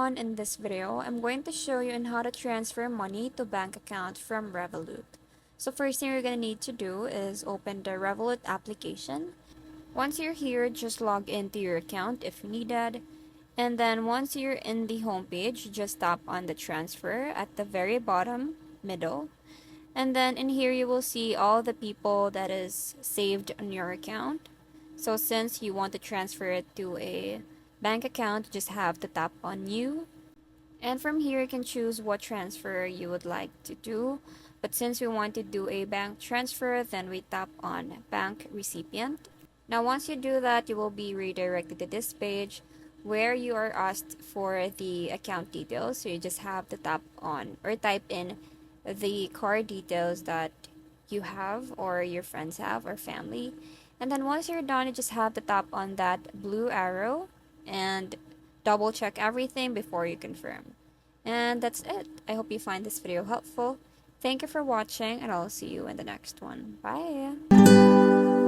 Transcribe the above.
everyone, in this video, I'm going to show you on how to transfer money to bank account from Revolut. So first thing you're going to need to do is open the Revolut application. Once you're here, just log into your account if needed. And then once you're in the home page, just tap on the transfer at the very bottom middle. And then in here you will see all the people that is saved on your account. So since you want to transfer it to a bank account, you just have to tap on new. And from here you can choose what transfer you would like to do. But since we want to do a bank transfer, then we tap on bank recipient. Now once you do that, you will be redirected to this page where you are asked for the account details. So you just have to tap on or type in the card details that you have or your friends have or family. And then once you're done, you just have to tap on that blue arrow and double check everything before you confirm. And that's it. I hope you find this video helpful. Thank you for watching, and I'll see you in the next one. Bye!